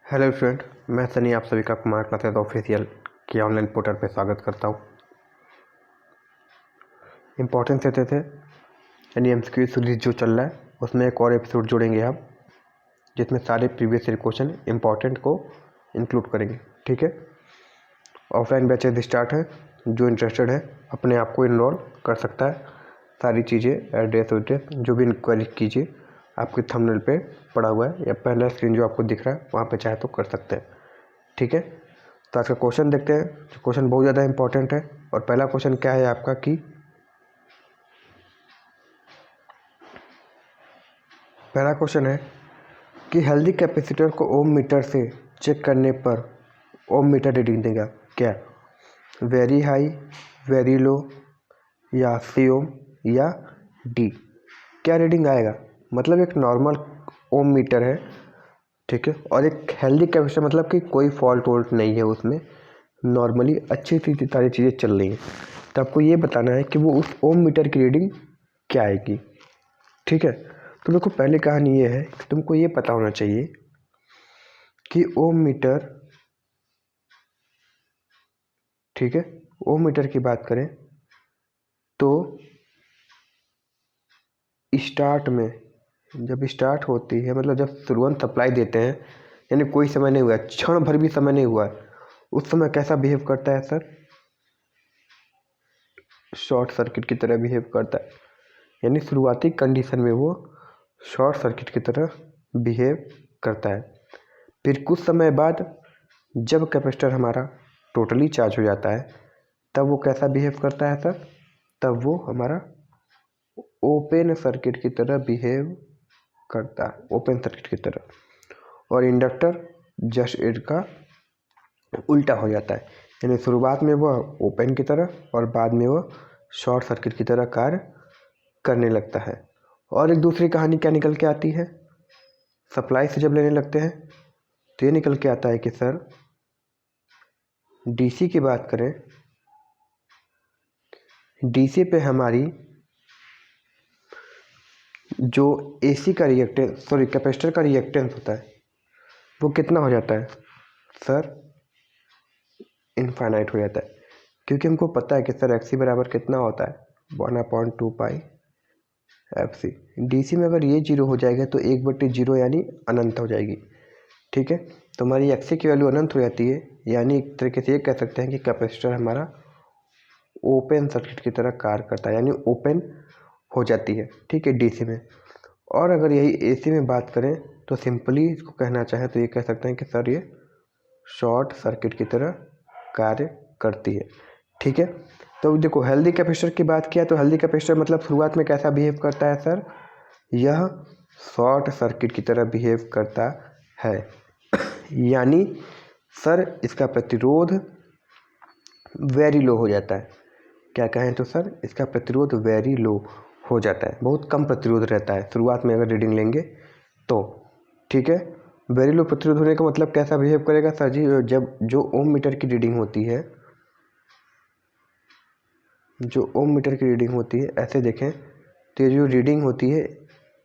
Hello friend, मैं सनी आप सभी का कुमार क्लासेस ऑफिशियल के ऑनलाइन पोर्टल पर स्वागत करता हूँ। इम्पोर्टेंस देते थे यानी एमसीक्यू सीरीज जो चल रहा है उसमें एक और एपिसोड जोड़ेंगे हम, जिसमें सारे प्रीवियस ईयर क्वेश्चन इम्पोर्टेंट को इंक्लूड करेंगे। ठीक है, ऑफलाइन बैचेज स्टार्ट है। जो इंटरेस्टेड है अपने आप को इनरोल कर सकता है। सारी चीज़ें एड्रेस वेड्रेस जो भी इंक्वायरी कीजिए आपके थंबनेल पे पड़ा हुआ है या पहला स्क्रीन जो आपको दिख रहा है वहाँ पे चाहे तो कर सकते हैं। ठीक है, तो आज का क्वेश्चन देखते हैं। क्वेश्चन बहुत ज़्यादा इंपॉर्टेंट है और पहला क्वेश्चन क्या है आपका कि पहला क्वेश्चन है कि हेल्दी कैपेसिटर को ओम मीटर से चेक करने पर ओम मीटर रीडिंग देगा क्या? वेरी हाई, वेरी लो या सी ओम या डी? क्या रीडिंग आएगा? मतलब एक नॉर्मल ओम मीटर है, ठीक है, और एक हेल्दी कैपेसिटर मतलब कि कोई फॉल्ट वॉल्ट नहीं है उसमें, नॉर्मली अच्छी सी सारी चीज़ें चल रही हैं। तो आपको ये बताना है कि वो उस ओम मीटर की रीडिंग क्या आएगी। ठीक है, तो देखो पहले कहानी ये है कि तुमको ये पता होना चाहिए कि ओम मीटर, ठीक है, ओम मीटर की बात करें तो स्टार्ट में जब स्टार्ट होती है मतलब जब तुरंत सप्लाई देते हैं यानी कोई समय नहीं हुआ है, क्षण भर भी समय नहीं हुआ है, उस समय कैसा बिहेव करता है सर? शॉर्ट सर्किट की तरह बिहेव करता है। यानी शुरुआती कंडीशन में वो शॉर्ट सर्किट की तरह बिहेव करता है। फिर कुछ समय बाद जब कैपेसिटर हमारा टोटली चार्ज हो जाता है तब वो कैसा बिहेव करता है सर? तब वो हमारा ओपन सर्किट की तरह बिहेव करता है, ओपन सर्किट की तरह। और इंडक्टर जस्ट इसका उल्टा हो जाता है, यानी शुरुआत में वह ओपन की तरह और बाद में वह शॉर्ट सर्किट की तरह कार्य करने लगता है। और एक दूसरी कहानी क्या निकल के आती है? सप्लाई से जब लेने लगते हैं तो ये निकल के आता है कि सर डीसी की बात करें, डीसी पे हमारी जो एसी का रिएक्टेंस कैपेसिटर का रिएक्टेंस होता है वो कितना हो जाता है सर? इनफाइनाइट हो जाता है, क्योंकि हमको पता है कि सर एक्सी बराबर कितना होता है 1/2 एफ सी। डी में अगर ये जीरो हो जाएगा तो 1/0 यानी अनंत हो जाएगी। ठीक है, तो हमारी एक्सी की वैल्यू अनंत हो जाती है, यानी एक तरीके से ये कह सकते हैं कि कैपेसिटर हमारा ओपन सर्किट की तरह कार्य करता है, यानी ओपन हो जाती है। ठीक है, डीसी में। और अगर यही एसी में बात करें तो सिंपली इसको कहना चाहे तो ये कह सकते हैं कि सर ये शॉर्ट सर्किट की तरह कार्य करती है। ठीक है, तो देखो हेल्दी कैपेसिटर की बात किया तो हेल्दी कैपेसिटर मतलब शुरुआत में कैसा बिहेव करता है सर? यह शॉर्ट सर्किट की तरह बिहेव करता है, यानी सर इसका प्रतिरोध वेरी लो हो जाता है। क्या कहें तो सर इसका प्रतिरोध वेरी लो हो जाता है, बहुत कम प्रतिरोध रहता है शुरुआत में अगर रीडिंग लेंगे तो। ठीक है, वेरी लो प्रतिरोध होने का मतलब कैसा बिहेव करेगा सर जी? जब जो ओम मीटर की रीडिंग होती है, जो ओम मीटर की रीडिंग होती है, ऐसे देखें तो ये जो रीडिंग होती है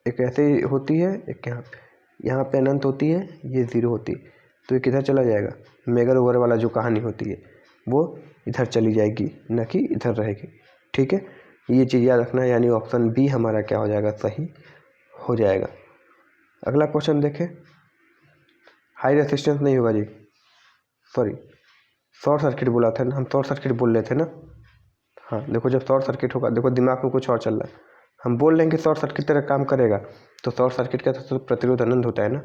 एक ऐसे होती है, एक यहाँ पे अनंत होती है, ये ज़ीरो होती है, तो ये किधर चला जाएगा? मेगर ओवर वाला जो कहानी होती है वो इधर चली जाएगी, न कि इधर रहेगी। ठीक है, ये चीज़ याद रखना, यानी ऑप्शन बी हमारा क्या हो जाएगा? सही हो जाएगा। अगला क्वेश्चन देखें। हाई रेसिस्टेंस नहीं होगा जी, सॉरी शॉर्ट सर्किट बोला था ना, हम शॉर्ट सर्किट बोल रहे थे ना। हाँ देखो, जब शॉर्ट सर्किट होगा, देखो दिमाग में कुछ और चल रहा है, हम बोल रहे हैं कि शॉर्ट सर्किट तरह काम करेगा, तो शॉर्ट सर्किट का तो प्रतिरोध अनंत होता है ना,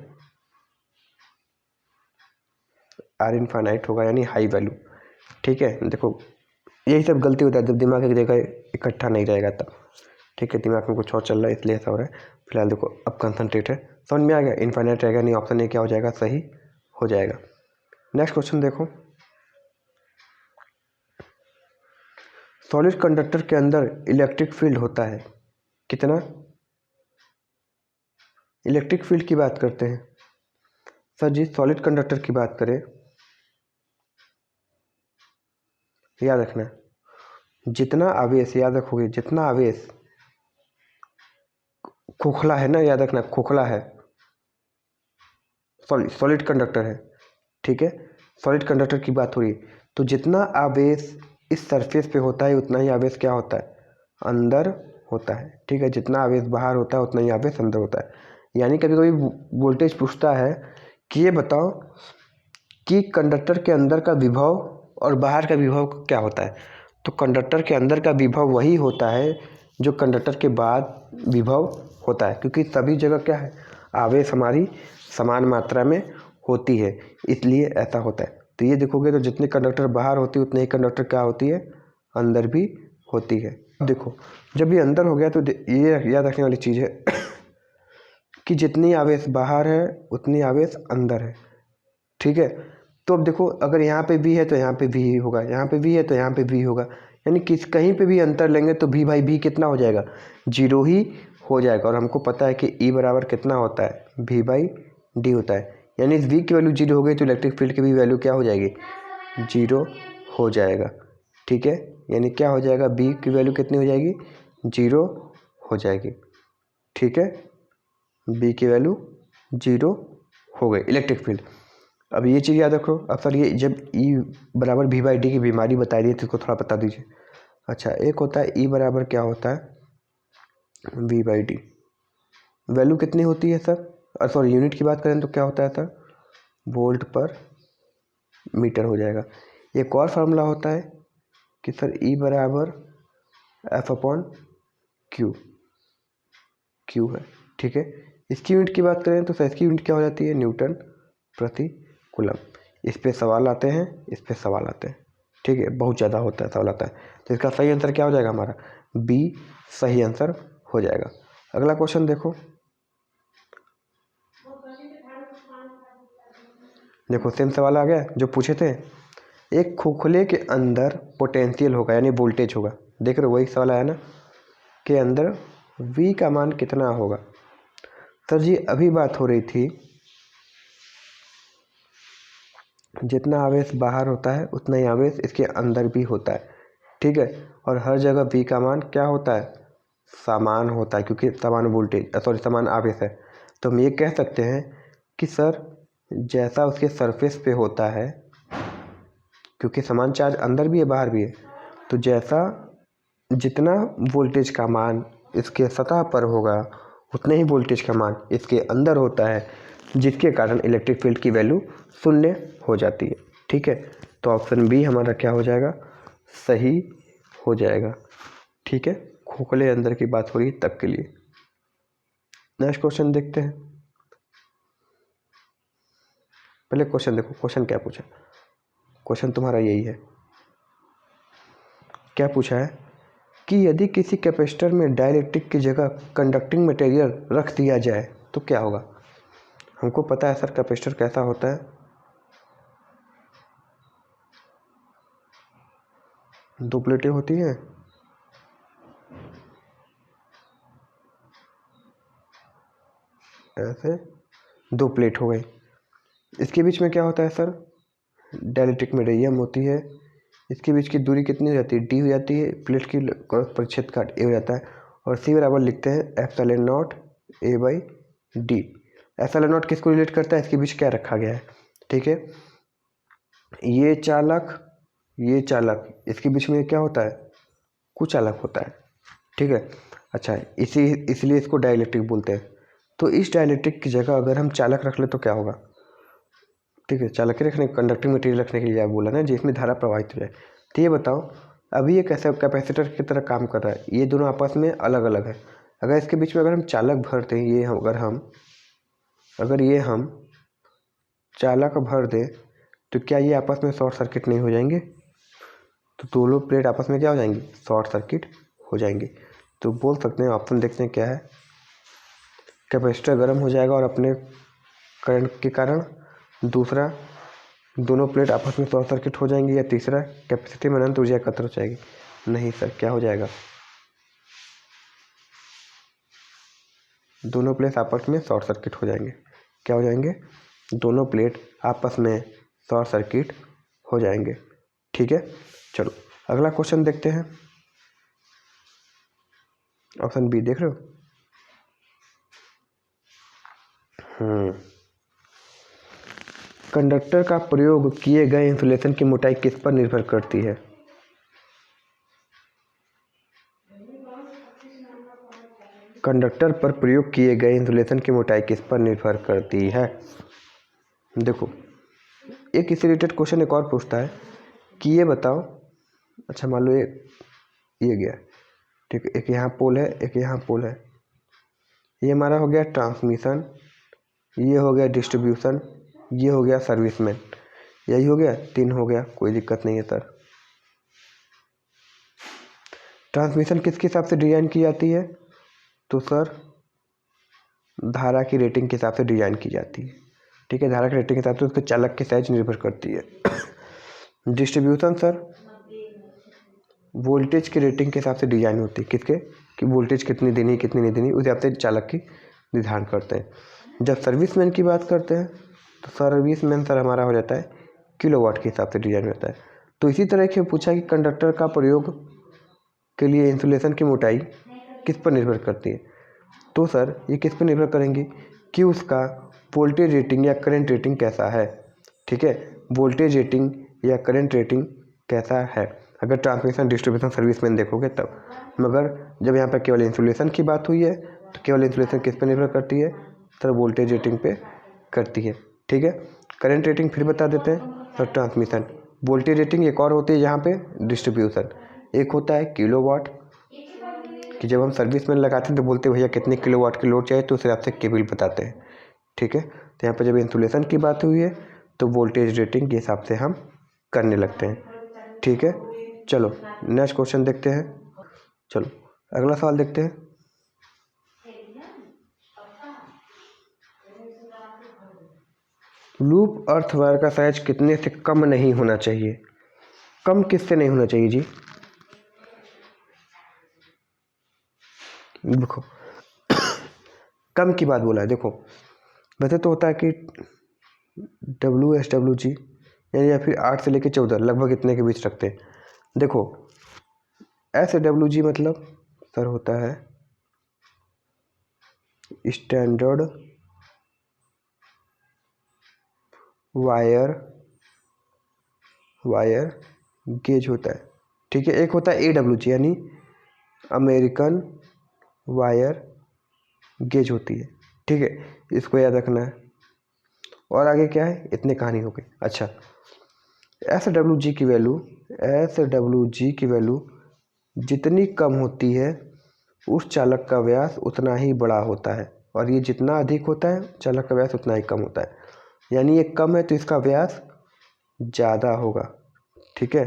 आर इनफाइनाइट होगा यानी हाई वैल्यू। ठीक है, देखो यही सब गलती होता है जब दिमाग एक जगह इकट्ठा नहीं रहेगा तब। ठीक है, दिमाग में कुछ और चल रहा है इसलिए ऐसा हो रहा है। फिलहाल देखो अब कंसंट्रेट है, समझ में आ गया? इनफाइनाइट रहेगा नहीं, ऑप्शन ए क्या हो जाएगा? सही हो जाएगा। नेक्स्ट क्वेश्चन देखो। सॉलिड कंडक्टर के अंदर इलेक्ट्रिक फील्ड होता है कितना? इलेक्ट्रिक फील्ड की बात करते हैं सर जी, सॉलिड कंडक्टर की बात करें, याद रखना जितना आवेश, याद रखोगे जितना आवेश खोखला है ना, याद रखना खोखला है, सॉलिड कंडक्टर है, ठीक है, सॉलिड कंडक्टर की बात हो रही है। तो जितना आवेश इस सरफेस पे होता है उतना ही आवेश क्या होता है, अंदर होता है। ठीक है, जितना आवेश बाहर होता है उतना ही आवेश अंदर होता है। यानी कभी कभी वोल्टेज पूछता है कि ये बताओ कि कंडक्टर के अंदर का विभव और बाहर का विभव क्या होता है। तो कंडक्टर के अंदर का विभव वही होता है जो कंडक्टर के बाद विभव होता है, क्योंकि सभी जगह क्या है, आवेश हमारी समान मात्रा में होती है, इसलिए ऐसा होता है। तो ये देखोगे तो जितने कंडक्टर बाहर होती है उतने ही कंडक्टर क्या होती है, अंदर भी होती है। देखो जब ये अंदर हो गया तो ये याद रखने वाली चीज़ है कि जितनी आवेश बाहर है उतनी आवेश अंदर है। ठीक है, तो अब देखो अगर यहाँ पे भी है तो यहाँ पे भी होगा, यहाँ पे भी है तो यहाँ पे भी होगा, यानी कहीं पे भी अंतर लेंगे तो भी भाई भी कितना हो जाएगा, जीरो ही हो जाएगा। और हमको पता है कि ई बराबर कितना होता है, भी बाई डी होता है। यानी इस वी की वैल्यू जीरो हो गई तो इलेक्ट्रिक फील्ड की भी वैल्यू क्या हो जाएगी, जीरो हो जाएगा। ठीक है, यानी क्या हो जाएगा, बी की वैल्यू कितनी हो जाएगी, जीरो हो जाएगी। ठीक है, बी की वैल्यू जीरो हो गई इलेक्ट्रिक फील्ड। अब ये चीज़ याद रखो। अब सर ये जब ई बराबर वी बाई डी की बीमारी बता रही है तो इसको थोड़ा बता दीजिए। अच्छा, एक होता है ई बराबर क्या होता है, वी बाई डी, वैल्यू कितनी होती है सर, सॉरी यूनिट की बात करें तो क्या होता है सर, वोल्ट पर मीटर हो जाएगा। एक और फार्मूला होता है कि सर ई बराबर एफ अपॉन क्यू, क्यू है। ठीक है, इसकी यूनिट की बात करें तो सर इसकी यूनिट क्या हो जाती है, न्यूटन प्रति कूलम। इस पे सवाल आते हैं, इस पे सवाल आते हैं। ठीक है, बहुत ज़्यादा होता है सवाल आता है। तो इसका सही आंसर क्या हो जाएगा, हमारा बी सही आंसर हो जाएगा। अगला क्वेश्चन देखो, देखो सेम सवाल आ गया जो पूछे थे। एक खोखले के अंदर पोटेंशियल होगा यानी वोल्टेज होगा, देख रहे हो वही सवाल आया ना, के अंदर V का मान कितना होगा। सर जी अभी बात हो रही थी जितना आवेश बाहर होता है उतना ही आवेश इसके अंदर भी होता है। ठीक है, और हर जगह V का मान क्या होता है, समान होता है, क्योंकि समान वोल्टेज सॉरी समान आवेश है। तो हम ये कह सकते हैं कि सर जैसा उसके सरफेस पे होता है, क्योंकि समान चार्ज अंदर भी है बाहर भी है, तो जैसा जितना वोल्टेज का मान इसके सतह पर होगा उतने ही वोल्टेज का मान इसके अंदर होता है, जिसके कारण इलेक्ट्रिक फील्ड की वैल्यू शून्य हो जाती है। ठीक है, तो ऑप्शन बी हमारा क्या हो जाएगा, सही हो जाएगा। ठीक है, खोखले अंदर की बात हो रही है तब के लिए। नेक्स्ट क्वेश्चन देखते हैं। पहले क्वेश्चन देखो, क्वेश्चन क्या पूछा, क्वेश्चन तुम्हारा यही है। क्या पूछा है कि यदि किसी कैपेसिटर में डाइलेक्ट्रिक की जगह कंडक्टिंग मटेरियल रख दिया जाए तो क्या होगा। हमको पता है सर कैपेसिटर कैसा होता है, दो प्लेटें होती हैं, ऐसे दो प्लेट हो गई, इसके बीच में क्या होता है सर, डाइलेक्ट्रिक मीडियम होती है। इसके बीच की दूरी कितनी हो जाती है, डी हो जाती है, प्लेट की क्रॉस परिच्छेद काट ए हो जाता है, और सी बराबर लिखते हैं epsilon not a by D. Epsilon not किसको रिलेट करता है, इसके बीच क्या रखा गया है। ठीक है, ये चालक ये चालक, इसके बीच में क्या होता है, कुचालक होता है। ठीक है, अच्छा इसलिए इसको डाइलेक्ट्रिक बोलते हैं। तो इस डाइलेक्ट्रिक की जगह अगर हम चालक रख ले तो क्या होगा। ठीक है, चालक रखने कंडक्टिंग मटेरियल रखने के लिए आप बोला ना जिसमें धारा प्रवाहित हो जाए। तो ये बताओ अभी ये कैसे कैपेसिटर की तरह काम कर रहा है, ये दोनों आपस में अलग अलग है। अगर इसके बीच में अगर हम चालक भर दें, ये अगर ये हम चालक भर दें तो क्या ये आपस में शॉर्ट सर्किट नहीं हो जाएंगे, तो दोनों प्लेट आपस में क्या हो जाएंगी, शॉर्ट सर्किट हो जाएंगी। तो बोल सकते हैं ऑप्शन देखते हैं क्या है, कैपेसिटर गर्म हो जाएगा और अपने करंट के कारण, दूसरा दोनों प्लेट आपस में शॉर्ट सर्किट हो जाएंगी, या तीसरा कैपेसिटी में अनंत ऊर्जा एकत्र हो जाएगी। नहीं सर, क्या हो जाएगा, दोनों प्लेट आपस में शॉर्ट सर्किट हो जाएंगे। क्या हो जाएंगे, दोनों प्लेट आपस में शॉर्ट सर्किट हो जाएंगे। ठीक है, चलो अगला क्वेश्चन देखते हैं। ऑप्शन बी देख रहे हो, कंडक्टर का प्रयोग किए गए इंसुलेशन की मोटाई किस पर निर्भर करती है? कंडक्टर पर प्रयोग किए गए इंसुलेशन की मोटाई किस पर निर्भर करती है? देखो, एक इससे रिलेटेड क्वेश्चन एक और पूछता है कि ये बताओ, अच्छा मान लो ये गया, ठीक है, एक यहाँ पोल है, एक यहाँ पोल है, ये हमारा हो गया ट्रांसमिशन, ये हो गया डिस्ट्रीब्यूशन, ये हो गया सर्विसमैन, यही हो गया, 3 हो गया, कोई दिक्कत नहीं है सर। ट्रांसमिशन किसके हिसाब से डिजाइन की जाती है? तो सर धारा की रेटिंग के हिसाब से डिजाइन की जाती है, ठीक है, धारा की रेटिंग के हिसाब से उसके चालक की साइज निर्भर करती है। डिस्ट्रीब्यूशन सर वोल्टेज की रेटिंग के हिसाब से डिजाइन होती है, किसके, कि वोल्टेज कितनी देनी कितनी नहीं देनी, उस हिसाब से चालक की निर्धारण करते हैं। जब सर्विसमैन की बात करते हैं तो सर्विसमैन सर हमारा हो जाता है किलोवाट के हिसाब से डिजाइन होता है। तो इसी तरह से पूछा कि कंडक्टर का प्रयोग के लिए इंसुलेशन की मोटाई किस पर निर्भर करती है? तो सर ये किस पर निर्भर करेंगी कि उसका वोल्टेज रेटिंग या करंट रेटिंग कैसा है, ठीक है, वोल्टेज रेटिंग या करंट रेटिंग कैसा है, अगर ट्रांसमिशन डिस्ट्रीब्यूशन सर्विसमैन देखोगे तब। मगर जब यहाँ पर केवल इंसुलेशन की बात हुई है तो केवल इंसुलेशन किस पर निर्भर करती है? सर वोल्टेज रेटिंग पे करती है, ठीक है। करंट रेटिंग फिर बता देते हैं सर ट्रांसमिशन, वोल्टेज रेटिंग एक और होती है यहाँ पे डिस्ट्रीब्यूशन, एक होता है किलोवाट, कि जब हम सर्विसमैन लगाते हैं तो बोलते हैं भैया कितने किलोवाट की लोड चाहिए, तो उस हिसाब से केबल बताते हैं, ठीक है। तो यहाँ पर जब इंसुलेशन की बात हुई है तो वोल्टेज रेटिंग के हिसाब से हम करने लगते हैं, ठीक है। चलो नेक्स्ट क्वेश्चन देखते हैं, चलो अगला सवाल देखते हैं। लूप अर्थ वायर का साइज कितने से कम नहीं होना चाहिए? कम किससे नहीं होना चाहिए जी? देखो कम की बात बोला है, देखो वैसे तो होता है कि WSWG यानी या फिर 8 से लेकर 14 लगभग इतने के बीच रखते हैं। देखो SWG मतलब सर होता है स्टैंडर्ड वायर गेज होता है, ठीक है। एक होता है AWG यानी अमेरिकन वायर गेज होती है, ठीक है, इसको याद रखना है। और आगे क्या है, इतने कहानी हो गई। अच्छा SWG की वैल्यू जितनी कम होती है उस चालक का व्यास उतना ही बड़ा होता है, और ये जितना अधिक होता है चालक का व्यास उतना ही कम होता है, यानी ये कम है तो इसका व्यास ज़्यादा होगा, ठीक है,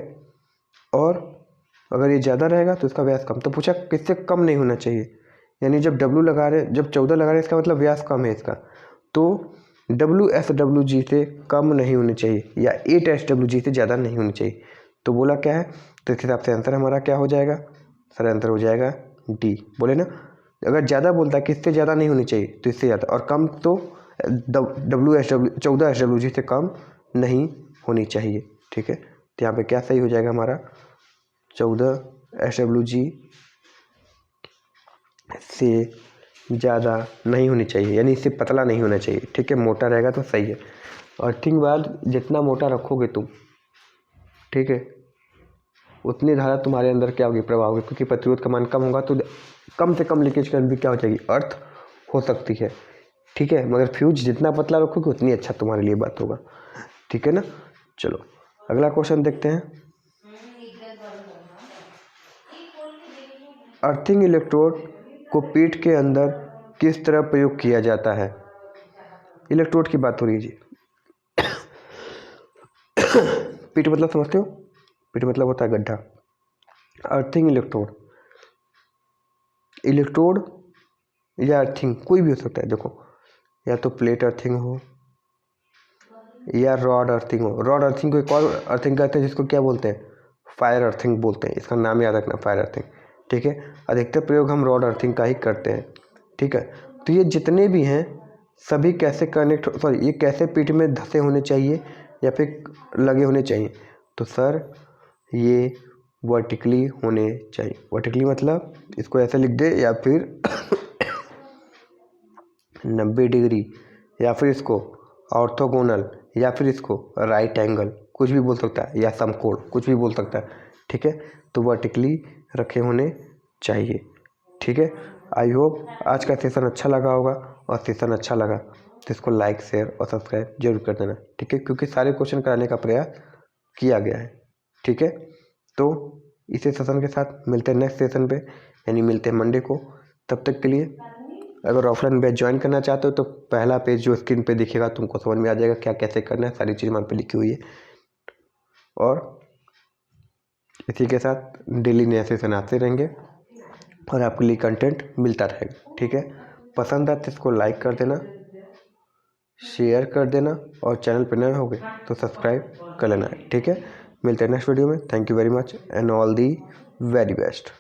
और अगर ये ज़्यादा रहेगा तो इसका व्यास कम। तो पूछा किससे कम नहीं होना चाहिए, यानी जब जब 14 लगा रहे हैं इसका मतलब व्यास कम है इसका, तो WSWG से कम नहीं होनी चाहिए या 8SWG से ज़्यादा नहीं होनी चाहिए। तो बोला क्या है, तो इस हिसाब से आंसर हमारा क्या हो जाएगा, सर आंसर हो जाएगा D, बोले ना। अगर ज़्यादा बोलता है किससे ज़्यादा नहीं होनी चाहिए तो इससे ज़्यादा, और कम तो 14SWG से कम नहीं होनी चाहिए, ठीक है। तो यहाँ पे क्या सही हो जाएगा हमारा, 14SWG से ज़्यादा नहीं होनी चाहिए, यानी इससे पतला नहीं होना चाहिए, ठीक है, मोटा रहेगा तो सही है। अर्थिंग वायर जितना मोटा रखोगे तुम, ठीक है, उतनी धारा तुम्हारे अंदर क्या होगी, प्रवाह होगी, क्योंकि प्रतिरोध का मान कम होगा तो कम से कम लीकेज करंट भी क्या हो जाएगी, अर्थ हो सकती है, ठीक है। मगर फ्यूज जितना पतला रखोगे उतनी अच्छा तुम्हारे लिए बात होगा, ठीक है ना। चलो अगला क्वेश्चन देखते हैं। अर्थिंग इलेक्ट्रोड को पीठ के अंदर किस तरह प्रयोग किया जाता है? इलेक्ट्रोड की बात हो रही है जी। पीठ मतलब समझते हो, पीठ मतलब होता है गड्ढा। अर्थिंग इलेक्ट्रोड या अर्थिंग कोई भी हो सकता है, देखो या तो प्लेट अर्थिंग हो या रॉड अर्थिंग हो। रॉड अर्थिंग को एक और अर्थिंग कहते हैं जिसको क्या बोलते हैं, फायर अर्थिंग बोलते हैं, इसका नाम याद रखना, फायर अर्थिंग, ठीक है। अधिकतर प्रयोग हम रॉड अर्थिंग का ही करते हैं, ठीक है। तो ये जितने भी हैं सभी कैसे ये कैसे पीठ में धंसे होने चाहिए या फिर लगे होने चाहिए, तो सर ये वर्टिकली होने चाहिए। वर्टिकली मतलब इसको ऐसे लिख दे या फिर 90 डिग्री, या फिर इसको ऑर्थोगोनल या फिर इसको राइट एंगल कुछ भी बोल सकता है, या समकोण कुछ भी बोल सकता है, ठीक है। तो वर्टिकली रखे होने चाहिए, ठीक है। आई होप आज का सेशन अच्छा लगा होगा, और सेशन अच्छा लगा तो इसको लाइक शेयर और सब्सक्राइब जरूर कर देना, ठीक है, क्योंकि सारे क्वेश्चन कराने का प्रयास किया गया है, ठीक है। तो इसी सेशन के साथ मिलते हैं नेक्स्ट सेशन पे, यानी मिलते हैं मंडे को। तब तक के लिए अगर ऑफलाइन बैच ज्वाइन करना चाहते हो तो पहला पेज जो स्क्रीन पे दिखेगा तुमको समझ में आ जाएगा क्या कैसे करना है, सारी चीज़ वहाँ पे लिखी हुई है। और इसी के साथ डेली नए सेशन आते रहेंगे और आपके लिए कंटेंट मिलता रहेगा, ठीक है। पसंद आए तो इसको लाइक कर देना, शेयर कर देना, और चैनल पर नए होगे तो सब्सक्राइब कर लेना, ठीक है। मिलते हैं नेक्स्ट वीडियो में। Thank you very much and all the very best.